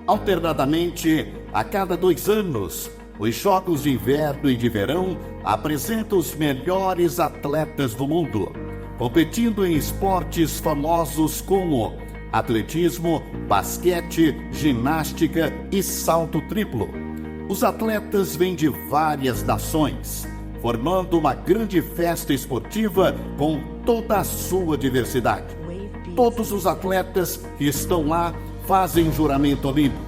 Alternadamente, a cada 2 anos, os Jogos de Inverno e de Verão apresentam os melhores atletas do mundo, competindo em esportes famosos como atletismo, basquete, ginástica e salto triplo. Os atletas vêm de várias nações, formando uma grande festa esportiva com toda a sua diversidade. Todos os atletas que estão lá fazem juramento olímpico,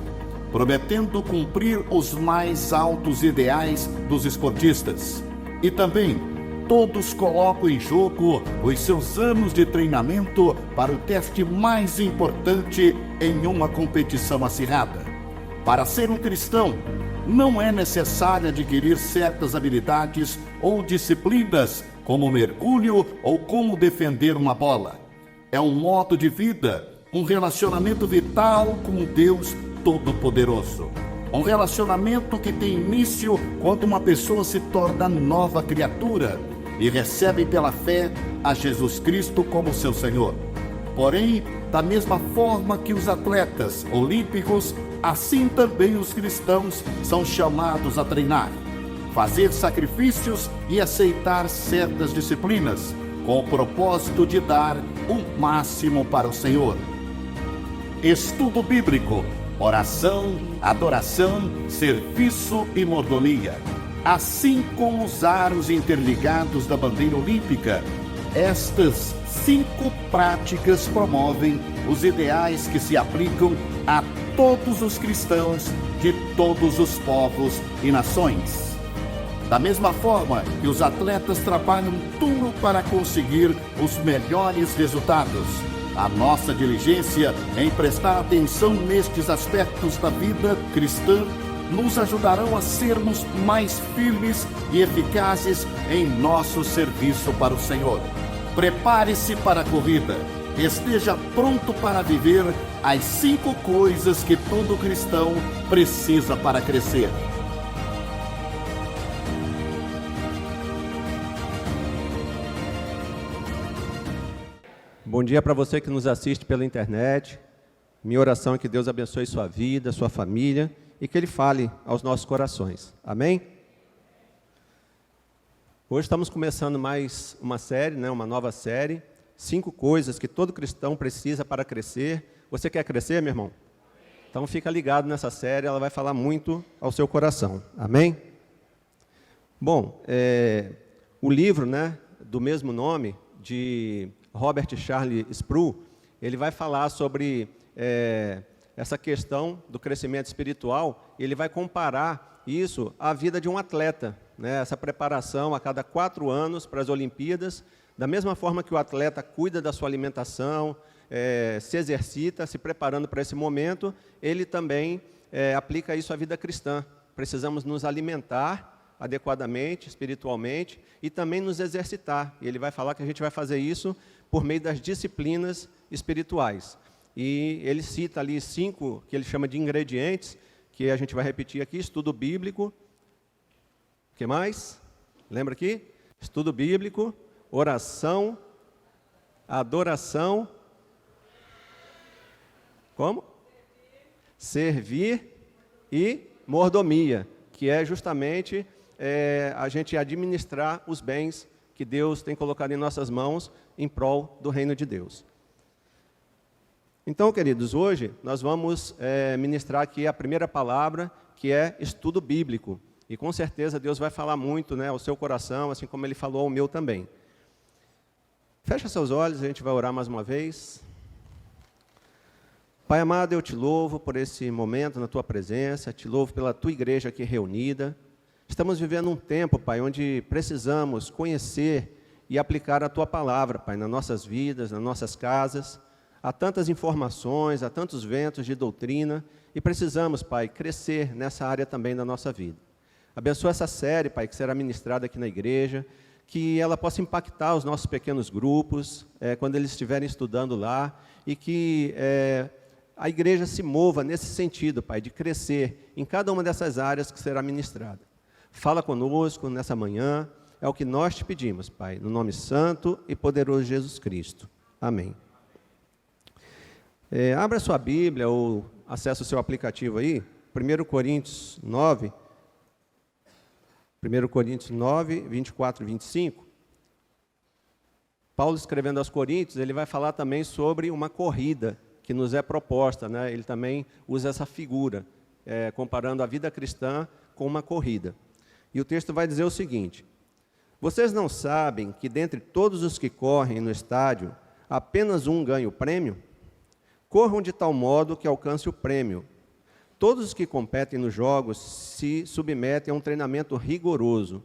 prometendo cumprir os mais altos ideais dos esportistas. E também, todos colocam em jogo os seus anos de treinamento para o teste mais importante em uma competição acirrada. Para ser um cristão, não é necessário adquirir certas habilidades ou disciplinas, como mergulho ou como defender uma bola. É um modo de vida, um relacionamento vital com Deus Todo-Poderoso. Um relacionamento que tem início quando uma pessoa se torna nova criatura e recebe pela fé a Jesus Cristo como seu Senhor. Porém, da mesma forma que os atletas olímpicos, assim também os cristãos são chamados a treinar, fazer sacrifícios e aceitar certas disciplinas, com o propósito de dar o máximo para o Senhor. Estudo bíblico, oração, adoração, serviço e mordomia. Assim como os aros interligados da bandeira olímpica, estas 5 práticas promovem os ideais que se aplicam a todos os cristãos de todos os povos e nações. Da mesma forma que os atletas trabalham duro para conseguir os melhores resultados, a nossa diligência em prestar atenção nestes aspectos da vida cristã nos ajudarão a sermos mais firmes e eficazes em nosso serviço para o Senhor. Prepare-se para a corrida. Esteja pronto para viver as 5 coisas que todo cristão precisa para crescer. Bom dia para você que nos assiste pela internet. Minha oração é que Deus abençoe sua vida, sua família e que Ele fale aos nossos corações. Amém? Hoje estamos começando mais uma série, uma nova série. 5 coisas que todo cristão precisa para crescer. Você quer crescer, meu irmão? Então fica ligado nessa série, ela vai falar muito ao seu coração. Amém? Bom, o livro do mesmo nome, de Robert Charles Sproul, ele vai falar sobre essa questão do crescimento espiritual. Ele vai comparar isso à vida de um atleta, essa preparação a cada 4 anos para as Olimpíadas, da mesma forma que o atleta cuida da sua alimentação, se exercita, se preparando para esse momento, ele também aplica isso à vida cristã. Precisamos nos alimentar adequadamente, espiritualmente, e também nos exercitar. E ele vai falar que a gente vai fazer isso por meio das disciplinas espirituais. E ele cita ali 5 que ele chama de ingredientes, que a gente vai repetir aqui: estudo bíblico. O que mais? Lembra aqui? Estudo bíblico, oração, adoração. Como? Servir e mordomia, que é justamente a gente administrar os bens que Deus tem colocado em nossas mãos em prol do reino de Deus. Então, queridos, hoje nós vamos ministrar aqui a primeira palavra, que é estudo bíblico. E com certeza Deus vai falar muito ao seu coração, assim como Ele falou ao meu também. Fecha seus olhos, a gente vai orar mais uma vez. Pai amado, eu te louvo por esse momento na Tua presença, te louvo pela Tua igreja aqui reunida. Estamos vivendo um tempo, Pai, onde precisamos conhecer e aplicar a Tua palavra, Pai, nas nossas vidas, nas nossas casas. Há tantas informações, há tantos ventos de doutrina, e precisamos, Pai, crescer nessa área também da nossa vida. Abençoa essa série, Pai, que será ministrada aqui na igreja, que ela possa impactar os nossos pequenos grupos, quando eles estiverem estudando lá, e que a igreja se mova nesse sentido, Pai, de crescer em cada uma dessas áreas que será ministrada. Fala conosco nessa manhã, é o que nós te pedimos, Pai, no nome santo e poderoso de Jesus Cristo. Amém. Abra sua Bíblia ou acessa o seu aplicativo aí, 1 Coríntios 9, 24 e 25, Paulo escrevendo aos Coríntios, ele vai falar também sobre uma corrida que nos é proposta, né? Ele também usa essa figura, comparando a vida cristã com uma corrida. E o texto vai dizer o seguinte: vocês não sabem que dentre todos os que correm no estádio, apenas um ganha o prêmio? Corram de tal modo que alcance o prêmio. Todos os que competem nos jogos se submetem a um treinamento rigoroso.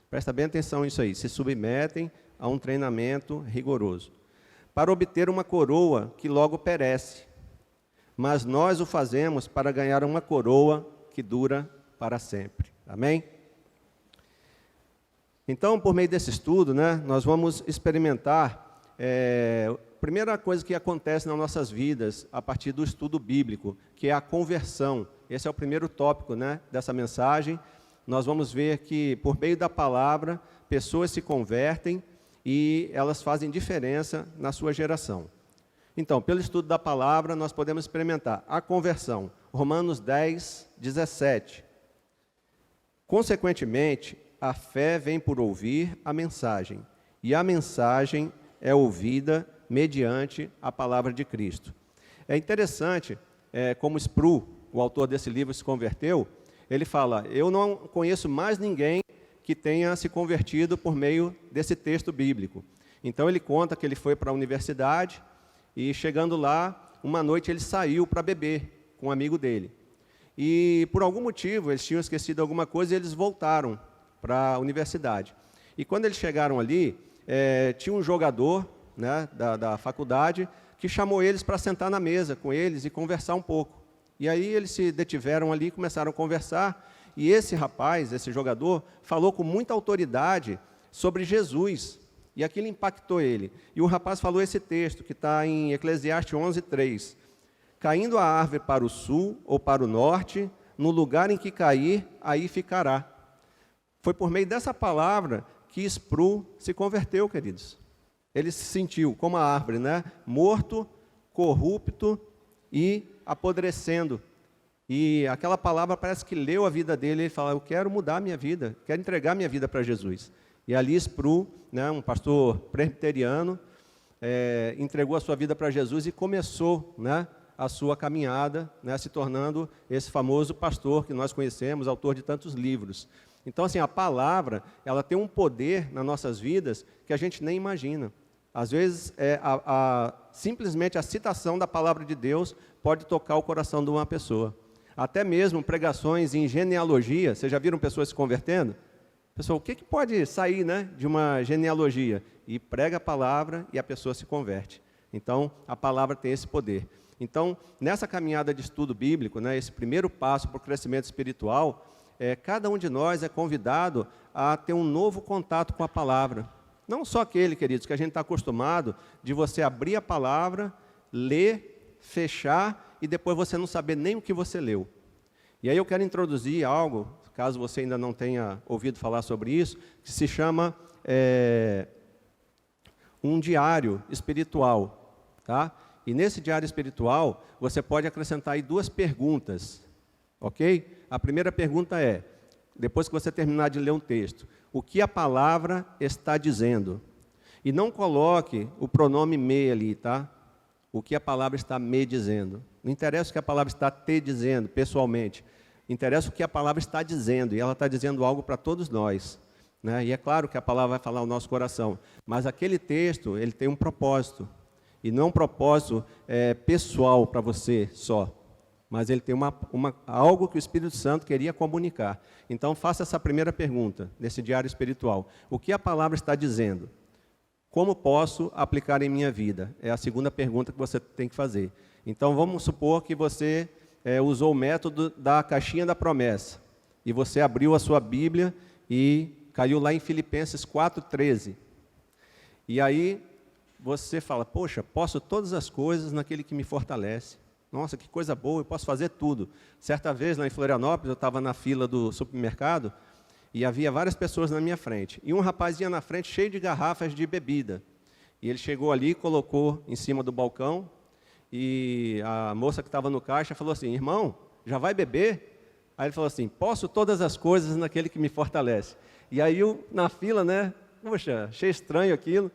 Presta bem atenção nisso aí, se submetem a um treinamento rigoroso, para obter uma coroa que logo perece. Mas nós o fazemos para ganhar uma coroa que dura para sempre. Amém? Então, por meio desse estudo, né, nós vamos experimentar a primeira coisa que acontece nas nossas vidas a partir do estudo bíblico, que é a conversão. Esse é o primeiro tópico, né, dessa mensagem. Nós vamos ver que, por meio da palavra, pessoas se convertem e elas fazem diferença na sua geração. Então, pelo estudo da palavra, nós podemos experimentar a conversão. Romanos 10, 17. Consequentemente, a fé vem por ouvir a mensagem, e a mensagem é ouvida mediante a palavra de Cristo. É interessante, como Sproul, o autor desse livro, se converteu, ele fala: eu não conheço mais ninguém que tenha se convertido por meio desse texto bíblico. Então ele conta que ele foi para a universidade e, chegando lá, uma noite ele saiu para beber com um amigo dele. E por algum motivo eles tinham esquecido alguma coisa e eles voltaram para a universidade. E quando eles chegaram ali, tinha um jogador, né, da faculdade que chamou eles para sentar na mesa com eles e conversar um pouco. E aí eles se detiveram ali, começaram a conversar, e esse rapaz, esse jogador, falou com muita autoridade sobre Jesus, e aquilo impactou ele. E o rapaz falou esse texto, que está em Eclesiastes 11, 3. Caindo a árvore para o sul ou para o norte, no lugar em que cair, aí ficará. Foi por meio dessa palavra que Sproul se converteu, queridos. Ele se sentiu como a árvore, né? Morto, corrupto e apodrecendo. E aquela palavra parece que leu a vida dele. Ele fala: eu quero mudar a minha vida, quero entregar minha vida para Jesus. E ali Sproul, né, um pastor presbiteriano, entregou a sua vida para Jesus e começou, né, a sua caminhada, né, se tornando esse famoso pastor que nós conhecemos, autor de tantos livros. Então, assim, a palavra, ela tem um poder nas nossas vidas que a gente nem imagina. Às vezes, simplesmente a citação da palavra de Deus pode tocar o coração de uma pessoa. Até mesmo pregações em genealogia. Vocês já viram pessoas se convertendo? Pessoal, o que pode sair, né, de uma genealogia? E prega a palavra e a pessoa se converte. Então, a palavra tem esse poder. Então, nessa caminhada de estudo bíblico, né, esse primeiro passo para o crescimento espiritual, cada um de nós é convidado a ter um novo contato com a palavra. Não só aquele, queridos, que a gente está acostumado de você abrir a palavra, ler, fechar e depois você não saber nem o que você leu. E aí eu quero introduzir algo, caso você ainda não tenha ouvido falar sobre isso, que se chama um diário espiritual, tá? E nesse diário espiritual, você pode acrescentar aí 2 perguntas, ok? A primeira pergunta é, depois que você terminar de ler um texto, o que a palavra está dizendo? E não coloque o pronome me ali, tá? O que a palavra está me dizendo. Não interessa o que a palavra está te dizendo, pessoalmente. Interessa o que a palavra está dizendo, e ela está dizendo algo para todos nós, né? E é claro que a palavra vai falar ao nosso coração, mas aquele texto, ele tem um propósito, e não um propósito pessoal para você só, mas ele tem algo que o Espírito Santo queria comunicar. Então, faça essa primeira pergunta, nesse diário espiritual. O que a palavra está dizendo? Como posso aplicar em minha vida? É a segunda pergunta que você tem que fazer. Então, vamos supor que você usou o método da caixinha da promessa, e você abriu a sua Bíblia e caiu lá em Filipenses 4,13. E aí, você fala: poxa, posso todas as coisas naquele que me fortalece. Nossa, que coisa boa, eu posso fazer tudo. Certa vez, lá em Florianópolis, eu estava na fila do supermercado e havia várias pessoas na minha frente. E um rapaz ia na frente cheio de garrafas de bebida. E ele chegou ali, colocou em cima do balcão e a moça que estava no caixa falou assim: irmão, já vai beber? Aí ele falou assim: posso todas as coisas naquele que me fortalece. E aí eu, na fila, né, poxa, achei estranho aquilo,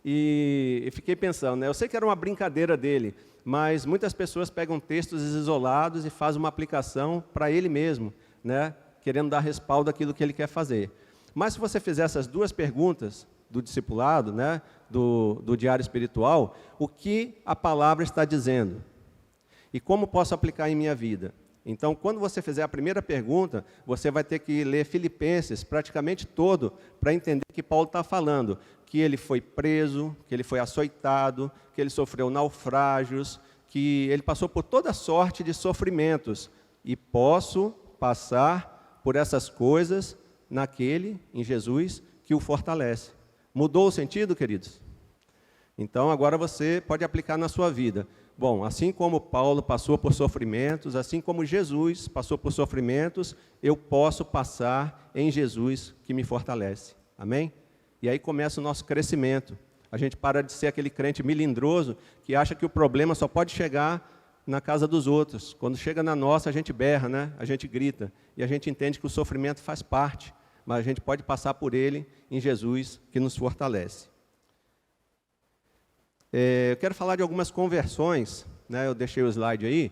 e fiquei pensando, né, eu sei que era uma brincadeira dele, mas muitas pessoas pegam textos isolados e fazem uma aplicação para ele mesmo, né, querendo dar respaldo àquilo que ele quer fazer. Mas se você fizer essas duas perguntas do discipulado, né, do diário espiritual, o que a palavra está dizendo? E como posso aplicar em minha vida? Então, quando você fizer a primeira pergunta, você vai ter que ler Filipenses praticamente todo para entender que Paulo está falando que ele foi preso, que ele foi açoitado, que ele sofreu naufrágios, que ele passou por toda sorte de sofrimentos. E posso passar por essas coisas naquele, em Jesus, que o fortalece. Mudou o sentido, queridos? Então, agora você pode aplicar na sua vida. Bom, assim como Paulo passou por sofrimentos, assim como Jesus passou por sofrimentos, eu posso passar em Jesus que me fortalece. Amém? E aí começa o nosso crescimento. A gente para de ser aquele crente melindroso que acha que o problema só pode chegar na casa dos outros. Quando chega na nossa, a gente berra, né? A gente grita. E a gente entende que o sofrimento faz parte, mas a gente pode passar por ele em Jesus que nos fortalece. Eu quero falar de algumas conversões, né? Eu deixei o slide aí,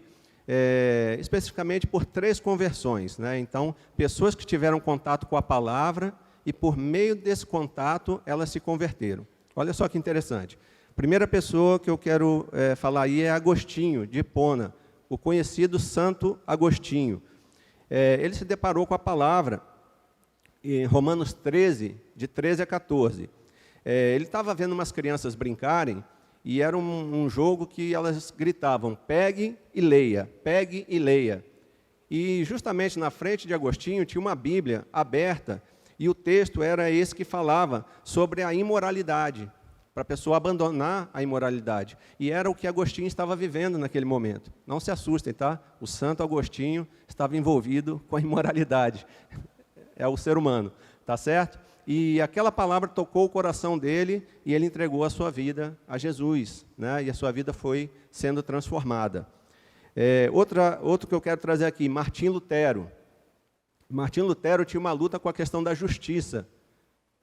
especificamente por 3 conversões, né? Então, pessoas que tiveram contato com a palavra e por meio desse contato elas se converteram. Olha só que interessante. A primeira pessoa que eu quero falar aí é Agostinho, de Hipona, o conhecido Santo Agostinho. Ele se deparou com a palavra em Romanos 13, de 13 a 14. Ele estava vendo umas crianças brincarem, e era um jogo que elas gritavam: pegue e leia, pegue e leia. E justamente na frente de Agostinho tinha uma Bíblia aberta, e o texto era esse que falava sobre a imoralidade, para a pessoa abandonar a imoralidade. E era o que Agostinho estava vivendo naquele momento. Não se assustem, tá? O Santo Agostinho estava envolvido com a imoralidade. É o ser humano, tá certo? E aquela palavra tocou o coração dele e ele entregou a sua vida a Jesus, né? E a sua vida foi sendo transformada. Outro que eu quero trazer aqui, Martim Lutero. Martim Lutero tinha uma luta com a questão da justiça.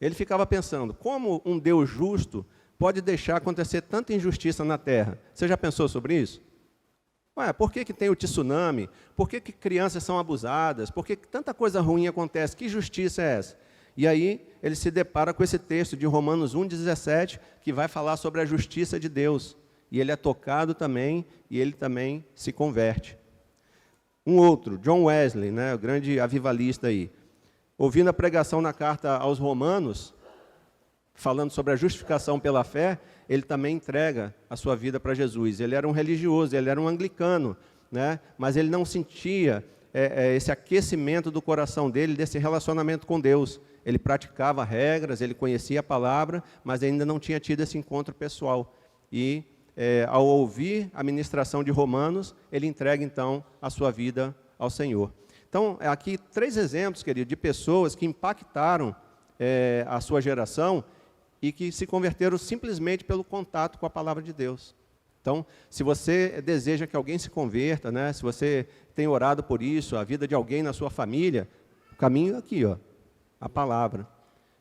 Ele ficava pensando, como um Deus justo pode deixar acontecer tanta injustiça na Terra? Você já pensou sobre isso? Por que tem o tsunami? Por que crianças são abusadas? Por que tanta coisa ruim acontece? Que justiça é essa? E aí ele se depara com esse texto de Romanos 1,17, que vai falar sobre a justiça de Deus. E ele é tocado também, e ele também se converte. Um outro, John Wesley, né, o grande avivalista aí. Ouvindo a pregação na carta aos Romanos, falando sobre a justificação pela fé, ele também entrega a sua vida para Jesus. Ele era um religioso, ele era um anglicano, né, mas ele não sentia esse aquecimento do coração dele, desse relacionamento com Deus. Ele praticava regras, ele conhecia a palavra, mas ainda não tinha tido esse encontro pessoal. E, ao ouvir a ministração de Romanos, ele entrega, então, a sua vida ao Senhor. Então, aqui 3 exemplos, querido, de pessoas que impactaram a sua geração e que se converteram simplesmente pelo contato com a palavra de Deus. Então, se você deseja que alguém se converta, né, se você tem orado por isso, a vida de alguém na sua família, o caminho é aqui, ó, a palavra.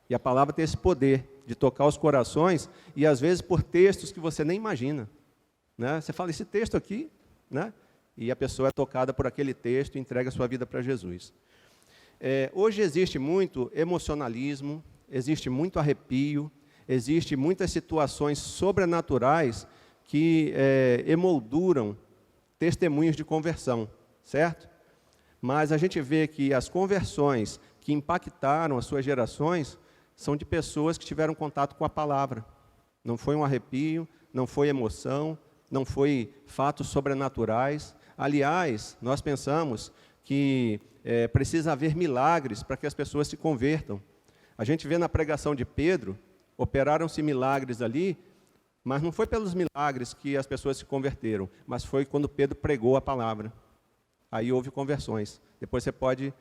E a palavra tem esse poder de tocar os corações, e às vezes por textos que você nem imagina, né? Você fala, esse texto aqui, né? E a pessoa é tocada por aquele texto e entrega a sua vida para Jesus. Hoje existe muito emocionalismo, existe muito arrepio, existe muitas situações sobrenaturais que emolduram testemunhos de conversão, certo? Mas a gente vê que as conversões que impactaram as suas gerações são de pessoas que tiveram contato com a palavra. Não foi um arrepio, não foi emoção, não foi fatos sobrenaturais. Aliás, nós pensamos que precisa haver milagres para que as pessoas se convertam. A gente vê na pregação de Pedro, operaram-se milagres ali, mas não foi pelos milagres que as pessoas se converteram, mas foi quando Pedro pregou a palavra. Aí houve conversões. Depois você pode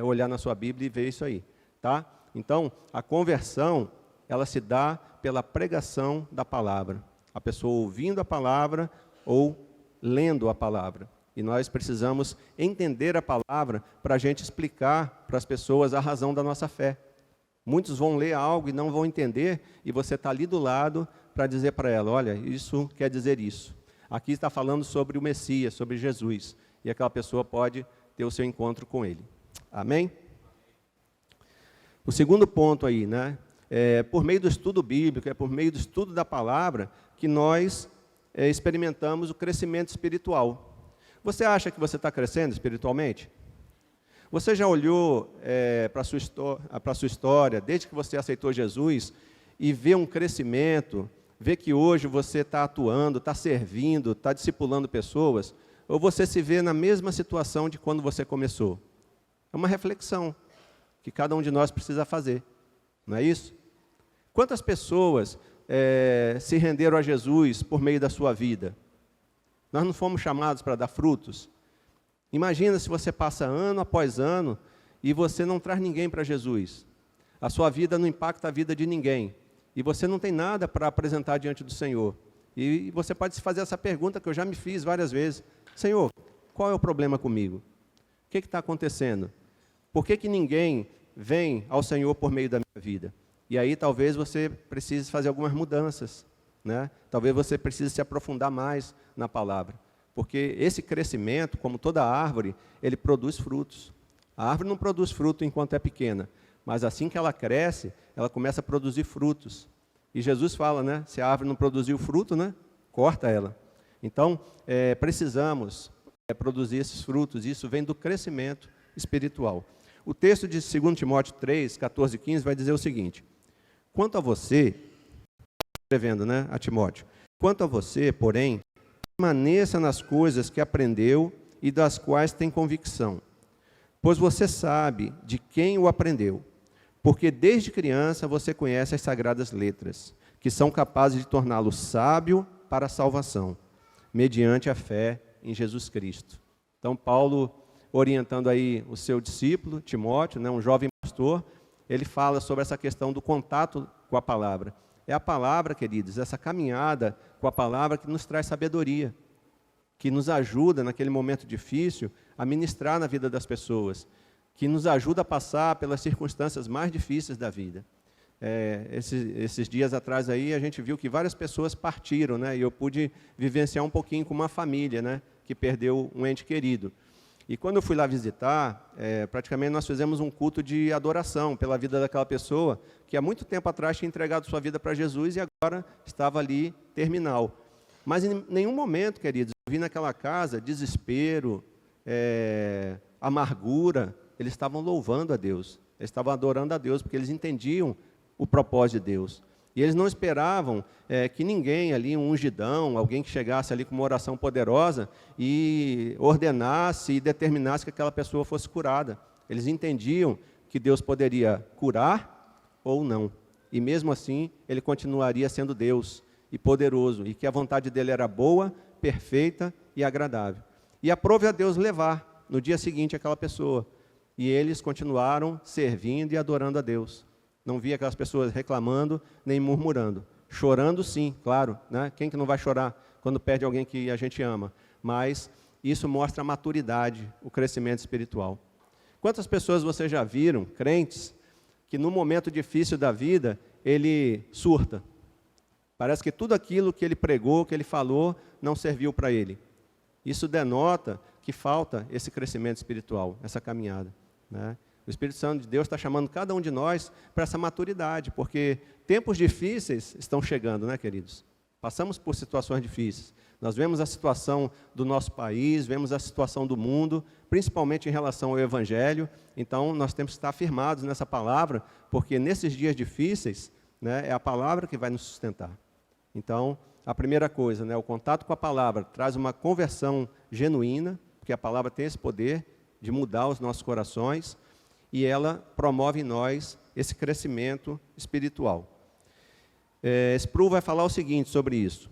olhar na sua Bíblia e ver isso aí, tá? Então, a conversão, ela se dá pela pregação da palavra. A pessoa ouvindo a palavra ou lendo a palavra. E nós precisamos entender a palavra para a gente explicar para as pessoas a razão da nossa fé. Muitos vão ler algo e não vão entender, e você está ali do lado para dizer para ela, olha, isso quer dizer isso. Aqui está falando sobre o Messias, sobre Jesus, e aquela pessoa pode ter o seu encontro com ele. Amém? O segundo ponto aí, né? É por meio do estudo bíblico, é por meio do estudo da palavra que nós experimentamos o crescimento espiritual. Você acha que você está crescendo espiritualmente? Você já olhou para a sua história, desde que você aceitou Jesus, e vê um crescimento, vê que hoje você está atuando, está servindo, está discipulando pessoas, ou você se vê na mesma situação de quando você começou? É uma reflexão que cada um de nós precisa fazer, não é isso? Quantas pessoas se renderam a Jesus por meio da sua vida? Nós não fomos chamados para dar frutos? Imagina se você passa ano após ano e você não traz ninguém para Jesus. A sua vida não impacta a vida de ninguém. E você não tem nada para apresentar diante do Senhor. E você pode se fazer essa pergunta que eu já me fiz várias vezes. Senhor, qual é o problema comigo? O que está acontecendo? Por que ninguém vem ao Senhor por meio da minha vida? E aí talvez você precise fazer algumas mudanças, né? Talvez você precise se aprofundar mais na palavra. Porque esse crescimento, como toda árvore, ele produz frutos. A árvore não produz fruto enquanto é pequena, mas assim que ela cresce, ela começa a produzir frutos. E Jesus fala, né? Se a árvore não produziu fruto, né? Corta ela. Então, precisamos produzir esses frutos, e isso vem do crescimento espiritual. O texto de 2 Timóteo 3, 14 e 15 vai dizer o seguinte: quanto a você, escrevendo, né, a Timóteo, quanto a você, porém, permaneça nas coisas que aprendeu e das quais tem convicção, pois você sabe de quem o aprendeu, porque desde criança você conhece as sagradas letras, que são capazes de torná-lo sábio para a salvação, mediante a fé em Jesus Cristo. Então, Paulo, orientando aí o seu discípulo, Timóteo, né, um jovem pastor, ele fala sobre essa questão do contato com a palavra. É a palavra, queridos, essa caminhada com a palavra que nos traz sabedoria, que nos ajuda naquele momento difícil a ministrar na vida das pessoas, que nos ajuda a passar pelas circunstâncias mais difíceis da vida. Esses dias atrás aí a gente viu que várias pessoas partiram, né? E eu pude vivenciar um pouquinho com uma família, né? Que perdeu um ente querido. E quando eu fui lá visitar, praticamente nós fizemos um culto de adoração pela vida daquela pessoa que há muito tempo atrás tinha entregado sua vida para Jesus e agora estava ali terminal. Mas em nenhum momento, queridos, eu vi naquela casa desespero, amargura. Eles estavam louvando a Deus, eles estavam adorando a Deus, porque eles entendiam o propósito de Deus. E eles não esperavam que ninguém ali, um ungidão, alguém que chegasse ali com uma oração poderosa e ordenasse e determinasse que aquela pessoa fosse curada. Eles entendiam que Deus poderia curar ou não. E mesmo assim, Ele continuaria sendo Deus e poderoso, e que a vontade dEle era boa, perfeita e agradável. E aprove a Deus levar, no dia seguinte, aquela pessoa. E eles continuaram servindo e adorando a Deus. Não via aquelas pessoas reclamando, nem murmurando. Chorando sim, claro, né? Quem que não vai chorar quando perde alguém que a gente ama? Mas isso mostra a maturidade, o crescimento espiritual. Quantas pessoas vocês já viram, crentes, que no momento difícil da vida, ele surta? Parece que tudo aquilo que ele pregou, que ele falou, não serviu para ele. Isso denota que falta esse crescimento espiritual, essa caminhada, né? O Espírito Santo de Deus está chamando cada um de nós para essa maturidade, porque tempos difíceis estão chegando, né, queridos? Passamos por situações difíceis. Nós vemos a situação do nosso país, vemos a situação do mundo, principalmente em relação ao Evangelho. Então, nós temos que estar firmados nessa palavra, porque nesses dias difíceis, né, é a palavra que vai nos sustentar. Então, a primeira coisa, né, o contato com a palavra traz uma conversão genuína, porque a palavra tem esse poder de mudar os nossos corações, e ela promove em nós esse crescimento espiritual. Sproul vai falar o seguinte sobre isso.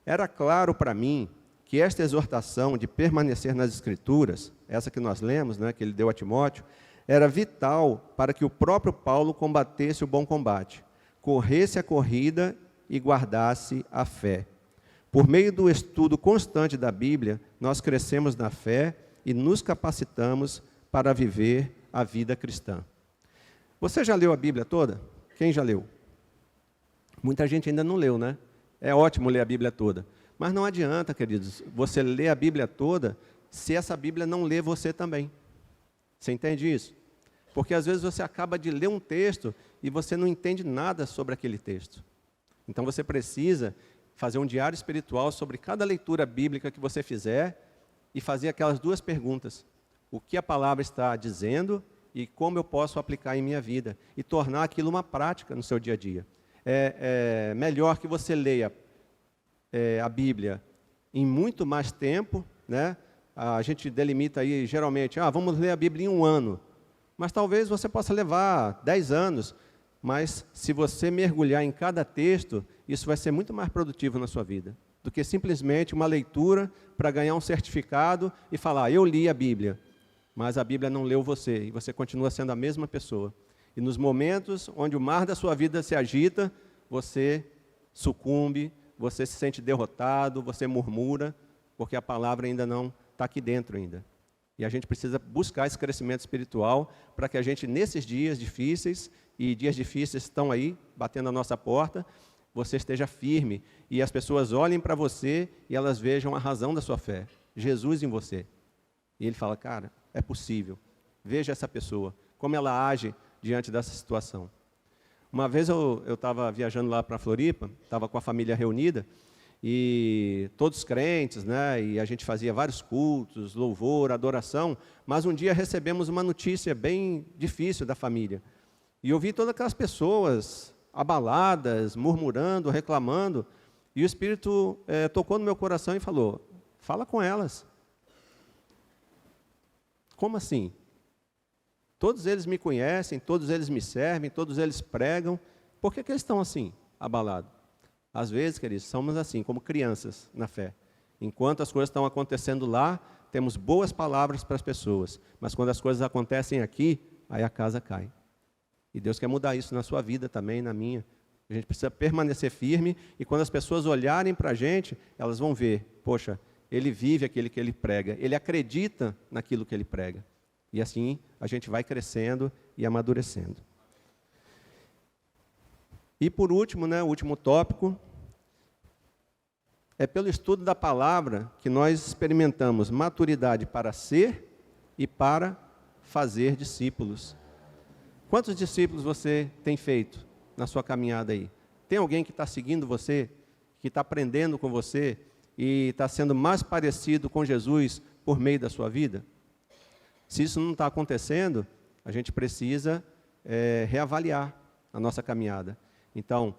Era claro para mim que esta exortação de permanecer nas Escrituras, essa que nós lemos, né, que ele deu a Timóteo, era vital para que o próprio Paulo combatesse o bom combate, corresse a corrida e guardasse a fé. Por meio do estudo constante da Bíblia, nós crescemos na fé e nos capacitamos para viver a vida cristã. Você já leu a Bíblia toda? Quem já leu? Muita gente ainda não leu, né? É ótimo ler a Bíblia toda. Mas não adianta, queridos, você ler a Bíblia toda se essa Bíblia não lê você também. Você entende isso? Porque às vezes você acaba de ler um texto e você não entende nada sobre aquele texto. Então você precisa fazer um diário espiritual sobre cada leitura bíblica que você fizer e fazer aquelas duas perguntas. O que a palavra está dizendo e como eu posso aplicar em minha vida e tornar aquilo uma prática no seu dia a dia. É melhor que você leia a Bíblia em muito mais tempo, né? A gente delimita aí geralmente, vamos ler a Bíblia em 1 ano. Mas talvez você possa levar 10 anos, mas se você mergulhar em cada texto, isso vai ser muito mais produtivo na sua vida, do que simplesmente uma leitura para ganhar um certificado e falar, eu li a Bíblia, mas a Bíblia não leu você, e você continua sendo a mesma pessoa. E nos momentos onde o mar da sua vida se agita, você sucumbe, você se sente derrotado, você murmura, porque a palavra ainda não está aqui dentro ainda. E a gente precisa buscar esse crescimento espiritual para que a gente, nesses dias difíceis, e dias difíceis estão aí, batendo a nossa porta, você esteja firme e as pessoas olhem para você e elas vejam a razão da sua fé, Jesus em você. E ele fala, cara, é possível. Veja essa pessoa, como ela age diante dessa situação. Uma vez eu estava viajando lá para Floripa, estava com a família reunida, e todos crentes, né? E a gente fazia vários cultos, louvor, adoração, mas um dia recebemos uma notícia bem difícil da família. E eu vi todas aquelas pessoas abaladas, murmurando, reclamando, e o Espírito tocou no meu coração e falou, fala com elas. Como assim? Todos eles me conhecem, todos eles me servem, todos eles pregam, por que eles estão assim, abalados? Às vezes, queridos, somos assim, como crianças na fé. Enquanto as coisas estão acontecendo lá, temos boas palavras para as pessoas, mas quando as coisas acontecem aqui, aí a casa cai. E Deus quer mudar isso na sua vida também, na minha. A gente precisa permanecer firme e quando as pessoas olharem para a gente, elas vão ver, poxa, ele vive aquilo que ele prega, ele acredita naquilo que ele prega. E assim a gente vai crescendo e amadurecendo. E por último, né, o último tópico, é pelo estudo da palavra que nós experimentamos maturidade para ser e para fazer discípulos. Quantos discípulos você tem feito na sua caminhada aí? Tem alguém que está seguindo você, que está aprendendo com você e está sendo mais parecido com Jesus por meio da sua vida? Se isso não está acontecendo, a gente precisa reavaliar a nossa caminhada. Então,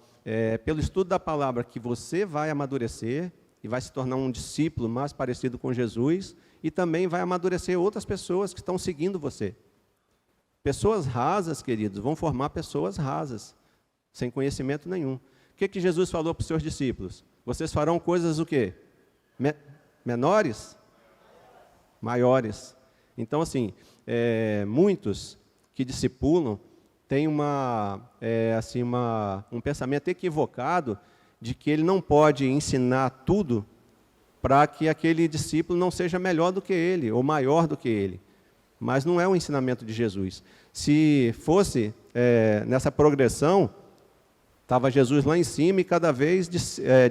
pelo estudo da palavra que você vai amadurecer e vai se tornar um discípulo mais parecido com Jesus e também vai amadurecer outras pessoas que estão seguindo você. Pessoas rasas, queridos, vão formar pessoas rasas, sem conhecimento nenhum. O que Jesus falou para os seus discípulos? Vocês farão coisas o quê? Menores? Maiores. Então, assim, muitos que discipulam têm um pensamento equivocado de que ele não pode ensinar tudo para que aquele discípulo não seja melhor do que ele, ou maior do que ele. Mas não é o ensinamento de Jesus. Se fosse nessa progressão, estava Jesus lá em cima e cada vez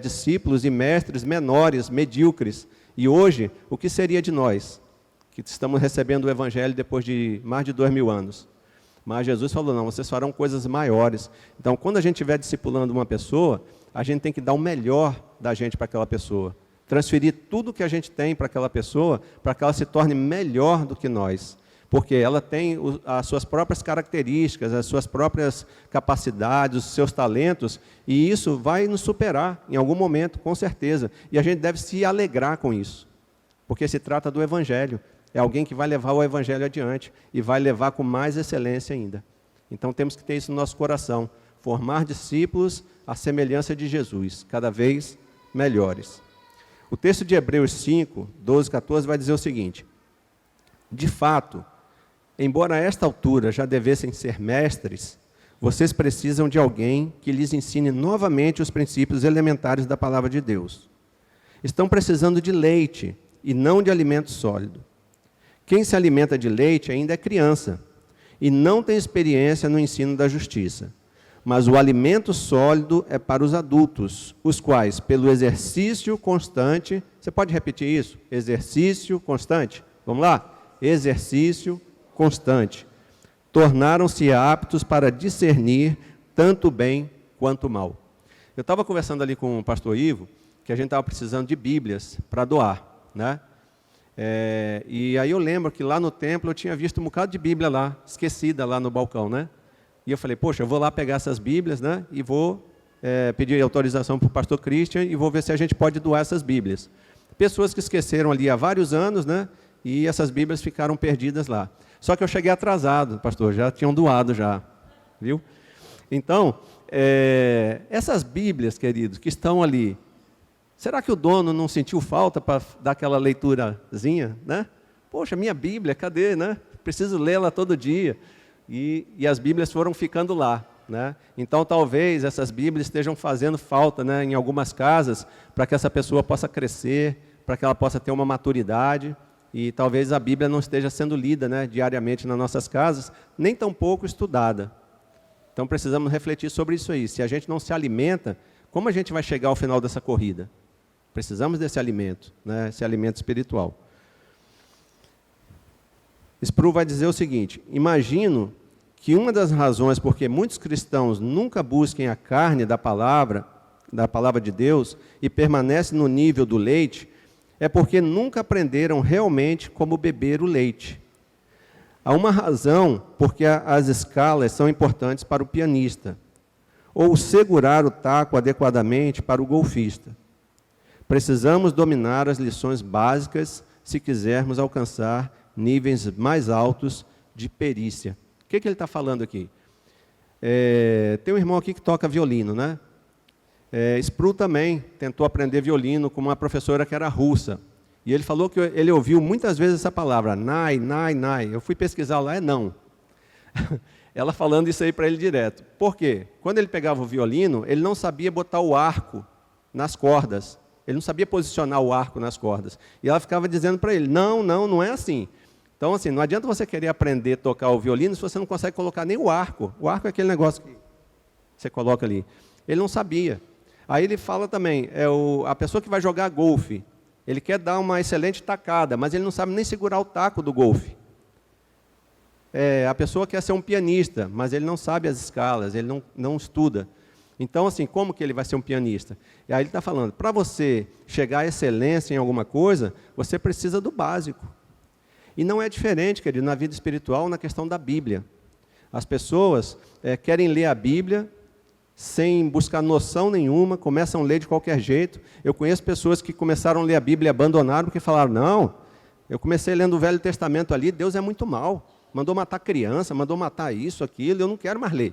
discípulos e mestres menores, medíocres. E hoje, o que seria de nós, que estamos recebendo o Evangelho depois de mais de 2000 anos? Mas Jesus falou, não, vocês farão coisas maiores. Então, quando a gente estiver discipulando uma pessoa, a gente tem que dar o melhor da gente para aquela pessoa. Transferir tudo que a gente tem para aquela pessoa, para que ela se torne melhor do que nós. Porque ela tem as suas próprias características, as suas próprias capacidades, os seus talentos, e isso vai nos superar em algum momento, com certeza. E a gente deve se alegrar com isso, porque se trata do Evangelho. É alguém que vai levar o Evangelho adiante e vai levar com mais excelência ainda. Então temos que ter isso no nosso coração, formar discípulos à semelhança de Jesus, cada vez melhores. O texto de Hebreus 5, 12, 14 vai dizer o seguinte: de fato, embora a esta altura já devessem ser mestres, vocês precisam de alguém que lhes ensine novamente os princípios elementares da palavra de Deus. estão precisando de leite e não de alimento sólido. Quem se alimenta de leite ainda é criança e não tem experiência no ensino da justiça. Mas o alimento sólido é para os adultos, os quais, pelo exercício constante, você pode repetir isso? Exercício constante. Vamos lá? Exercício constante. Tornaram-se aptos para discernir tanto o bem quanto o mal. Eu estava conversando ali com o pastor Ivo, que a gente estava precisando de Bíblias para doar, né? E aí eu lembro que lá no templo eu tinha visto um bocado de Bíblia lá, esquecida lá no balcão, né? E eu falei, poxa, eu vou lá pegar essas Bíblias, né? E vou pedir autorização para o pastor Christian e vou ver se a gente pode doar essas Bíblias. Pessoas que esqueceram ali há vários anos, né? E essas Bíblias ficaram perdidas lá. Só que eu cheguei atrasado, pastor, já tinham doado já, viu? Então, essas Bíblias, queridos, que estão ali, será que o dono não sentiu falta para dar aquela leiturazinha, né? Poxa, minha Bíblia, cadê, né? Preciso lê-la todo dia. E as Bíblias foram ficando lá, né? Então, talvez essas Bíblias estejam fazendo falta, né, em algumas casas, para que essa pessoa possa crescer, para que ela possa ter uma maturidade, e talvez a Bíblia não esteja sendo lida, né, diariamente nas nossas casas, nem tampouco estudada. Então, precisamos refletir sobre isso aí. Se a gente não se alimenta, como a gente vai chegar ao final dessa corrida? Precisamos desse alimento, né, esse alimento espiritual. Sproul vai dizer o seguinte: imagino que uma das razões por que muitos cristãos nunca busquem a carne da palavra de Deus e permanecem no nível do leite, é porque nunca aprenderam realmente como beber o leite. Há uma razão porque as escalas são importantes para o pianista, ou segurar o taco adequadamente para o golfista. Precisamos dominar as lições básicas se quisermos alcançar níveis mais altos de perícia. O que ele está falando aqui? Tem um irmão aqui que toca violino, né? Sproul também tentou aprender violino com uma professora que era russa. E ele falou que ele ouviu muitas vezes essa palavra, nai, nai, nai. Eu fui pesquisar lá, não. Ela falando isso aí para ele direto. Por quê? Quando ele pegava o violino, ele não sabia botar o arco nas cordas. Ele não sabia posicionar o arco nas cordas. E ela ficava dizendo para ele, não é assim. Então, assim, não adianta você querer aprender a tocar o violino se você não consegue colocar nem o arco. O arco é aquele negócio que você coloca ali. Ele não sabia. Aí ele fala também, a pessoa que vai jogar golfe, ele quer dar uma excelente tacada, mas ele não sabe nem segurar o taco do golfe. A pessoa quer ser um pianista, mas ele não sabe as escalas, ele não estuda. Então, assim, como que ele vai ser um pianista? E aí ele está falando, para você chegar à excelência em alguma coisa, você precisa do básico. E não é diferente, querido, na vida espiritual, na questão da Bíblia. As pessoas querem ler a Bíblia sem buscar noção nenhuma, começam a ler de qualquer jeito. Eu conheço pessoas que começaram a ler a Bíblia e abandonaram porque falaram, não, eu comecei lendo o Velho Testamento ali, Deus é muito mal, mandou matar criança, mandou matar isso, aquilo, eu não quero mais ler.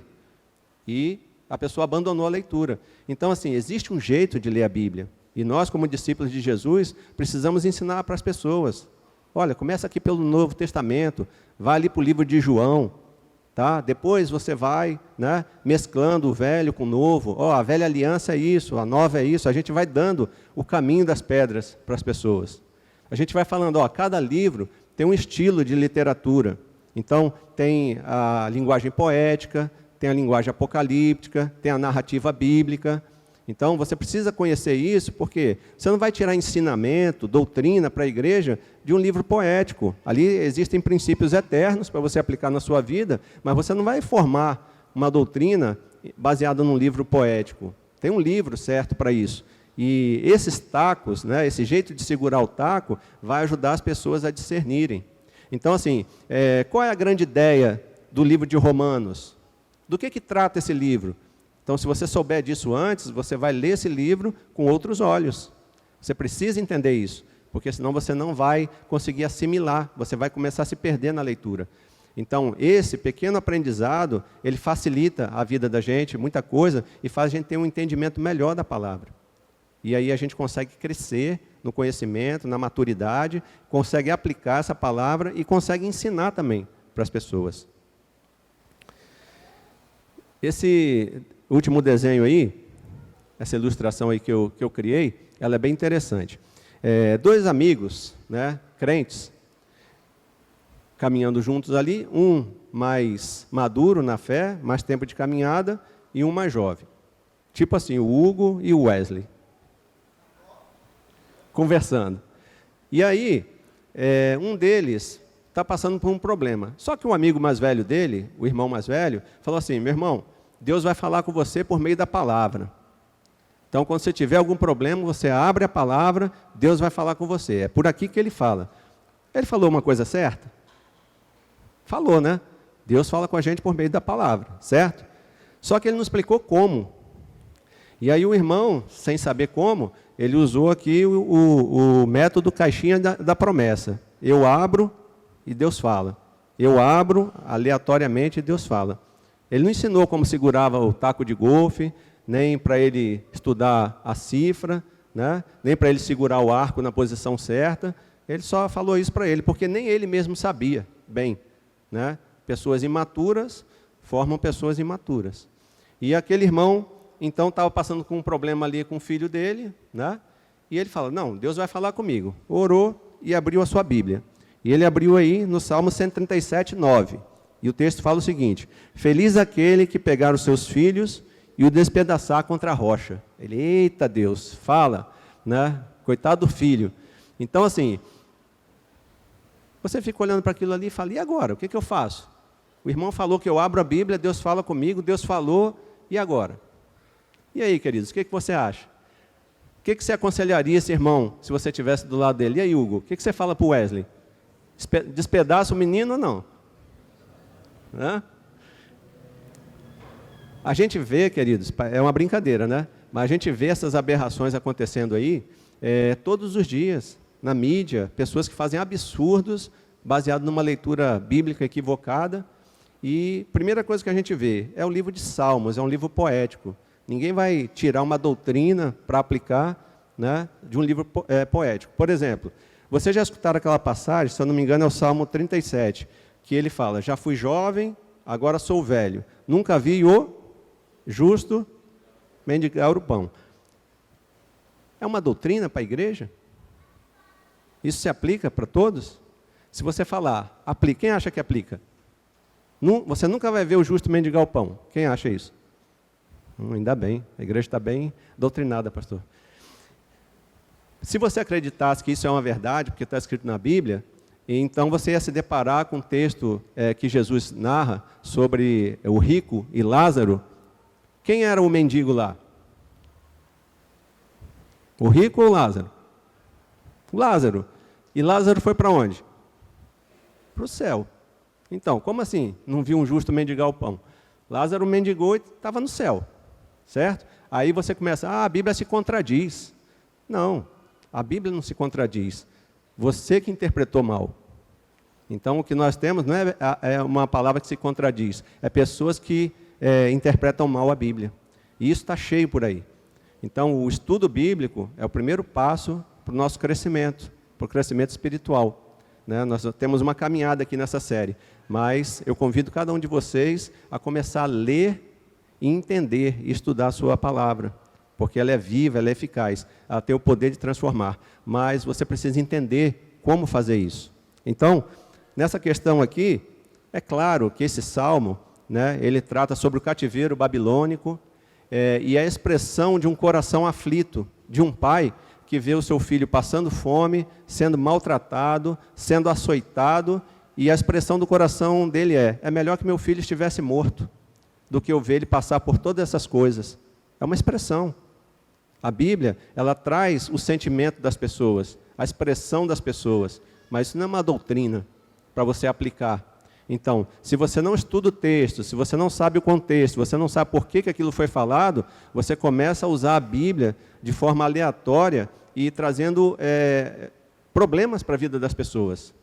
E a pessoa abandonou a leitura. Então, assim, existe um jeito de ler a Bíblia. E nós, como discípulos de Jesus, precisamos ensinar para as pessoas. Olha, começa aqui pelo Novo Testamento, vai ali para o livro de João, tá? Depois você vai, né, mesclando o velho com o novo. A velha aliança é isso, a nova é isso. A gente vai dando o caminho das pedras para as pessoas. A gente vai falando, cada livro tem um estilo de literatura. Então, tem a linguagem poética, tem a linguagem apocalíptica, tem a narrativa bíblica. Então, você precisa conhecer isso, porque você não vai tirar ensinamento, doutrina para a igreja de um livro poético. Ali existem princípios eternos para você aplicar na sua vida, mas você não vai formar uma doutrina baseada num livro poético. Tem um livro certo para isso. E esses tacos, né, esse jeito de segurar o taco, vai ajudar as pessoas a discernirem. Então, assim, qual é a grande ideia do livro de Romanos? Do que trata esse livro? Então, se você souber disso antes, você vai ler esse livro com outros olhos. Você precisa entender isso, porque senão você não vai conseguir assimilar, você vai começar a se perder na leitura. Então, esse pequeno aprendizado, ele facilita a vida da gente, muita coisa, e faz a gente ter um entendimento melhor da palavra. E aí a gente consegue crescer no conhecimento, na maturidade, consegue aplicar essa palavra e consegue ensinar também para as pessoas. Esse último desenho aí essa ilustração aí que eu criei, ela é bem interessante. Dois amigos, né, crentes, caminhando juntos ali, um mais maduro na fé, mais tempo de caminhada, e um mais jovem. Tipo assim, o Hugo e o Wesley. Conversando. E aí, um deles está passando por um problema. Só que um amigo mais velho dele, o irmão mais velho, falou assim: meu irmão, Deus vai falar com você por meio da palavra. Então, quando você tiver algum problema, você abre a palavra, Deus vai falar com você. É por aqui que ele fala. Ele falou uma coisa certa? Falou, né? Deus fala com a gente por meio da palavra, certo? Só que ele não explicou como. E aí o irmão, sem saber como, ele usou aqui o método caixinha da promessa. Eu abro e Deus fala. Eu abro aleatoriamente e Deus fala. Ele não ensinou como segurava o taco de golfe, nem para ele estudar a cifra, né? Nem para ele segurar o arco na posição certa. Ele só falou isso para ele, porque nem ele mesmo sabia bem, né? Pessoas imaturas formam pessoas imaturas. E aquele irmão, então, estava passando com um problema ali com o filho dele, né? E ele fala: não, Deus vai falar comigo. Orou e abriu a sua Bíblia. E ele abriu aí no Salmo 137, 9. E o texto fala o seguinte: feliz aquele que pegar os seus filhos e o despedaçar contra a rocha. Ele, eita Deus, fala, né? Coitado do filho. Então, assim, você fica olhando para aquilo ali e fala: e agora? O que eu faço? O irmão falou que eu abro a Bíblia, Deus fala comigo, Deus falou, e agora? E aí, queridos, o que você acha? O que você aconselharia esse irmão, se você estivesse do lado dele? E aí, Hugo, o que você fala para o Wesley? Despedaça o menino ou não? Hã? A gente vê, queridos, é uma brincadeira, né? Mas a gente vê essas aberrações acontecendo aí todos os dias, na mídia, pessoas que fazem absurdos baseado numa leitura bíblica equivocada. E a primeira coisa que a gente vê é o livro de Salmos, é um livro poético. Ninguém vai tirar uma doutrina para aplicar, né, de um livro poético. Por exemplo, vocês já escutaram aquela passagem, se eu não me engano é o Salmo 37, que ele fala: já fui jovem, agora sou velho, nunca vi o justo mendigar o pão. É uma doutrina para a igreja? Isso se aplica para todos? Se você falar, aplica, quem acha que aplica? Você nunca vai ver o justo mendigar o pão. Quem acha isso? Ainda bem, a igreja está bem doutrinada, pastor. Se você acreditasse que isso é uma verdade, porque está escrito na Bíblia, então você ia se deparar com um texto que Jesus narra sobre o rico e Lázaro. Quem era o mendigo lá? O rico ou Lázaro? O Lázaro. E Lázaro foi para onde? Para o céu. Então, como assim? Não viu um justo mendigar o pão? Lázaro mendigou e estava no céu, certo? Aí você começa: a Bíblia se contradiz. Não, a Bíblia não se contradiz. Você que interpretou mal. Então, o que nós temos não é uma palavra que se contradiz, é pessoas que interpretam mal a Bíblia. E isso está cheio por aí. Então, o estudo bíblico é o primeiro passo para o nosso crescimento, para o crescimento espiritual, né? Nós temos uma caminhada aqui nessa série, mas eu convido cada um de vocês a começar a ler e entender e estudar a sua palavra, porque ela é viva, ela é eficaz, ela tem o poder de transformar, mas você precisa entender como fazer isso. Então, nessa questão aqui, é claro que esse salmo, né, ele trata sobre o cativeiro babilônico, e a expressão de um coração aflito, de um pai que vê o seu filho passando fome, sendo maltratado, sendo açoitado, e a expressão do coração dele é melhor que meu filho estivesse morto, do que eu ver ele passar por todas essas coisas. É uma expressão. A Bíblia, ela traz o sentimento das pessoas, a expressão das pessoas, mas isso não é uma doutrina para você aplicar. Então, se você não estuda o texto, se você não sabe o contexto, você não sabe por que aquilo foi falado, você começa a usar a Bíblia de forma aleatória e trazendo problemas para a vida das pessoas.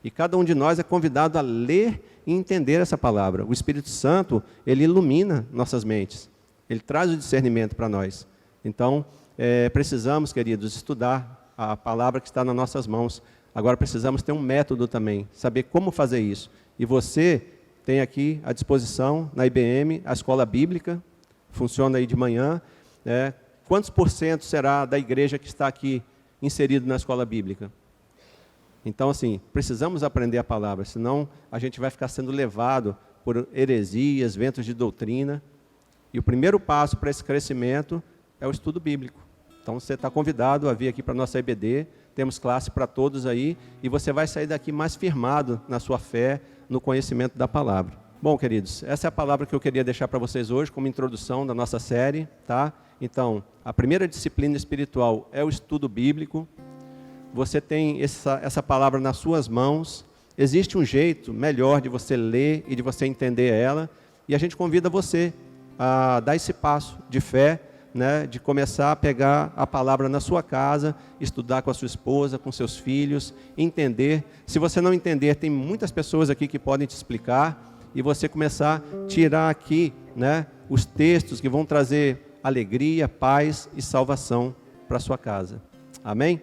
E cada um de nós é convidado a ler e entender essa palavra. O Espírito Santo, ele ilumina nossas mentes. Ele traz o discernimento para nós. Então, precisamos, queridos, estudar a palavra que está nas nossas mãos. Agora precisamos ter um método também, saber como fazer isso. E você tem aqui à disposição, na IBM, a escola bíblica, funciona aí de manhã, quantos por cento será da igreja que está aqui inserido na escola bíblica? Então, assim, precisamos aprender a palavra, senão a gente vai ficar sendo levado por heresias, ventos de doutrina. E o primeiro passo para esse crescimento é o estudo bíblico. Então, você está convidado a vir aqui para a nossa EBD, temos classe para todos aí, e você vai sair daqui mais firmado na sua fé, no conhecimento da palavra. Bom, queridos, essa é a palavra que eu queria deixar para vocês hoje, como introdução da nossa série, tá? Então, a primeira disciplina espiritual é o estudo bíblico. Você tem essa palavra nas suas mãos. Existe um jeito melhor de você ler e de você entender ela, e a gente convida você a dar esse passo de fé, né, de começar a pegar a palavra na sua casa, estudar com a sua esposa, com seus filhos, entender. Se você não entender, tem muitas pessoas aqui que podem te explicar, e você começar a tirar aqui, né, os textos que vão trazer alegria, paz e salvação para a sua casa. Amém?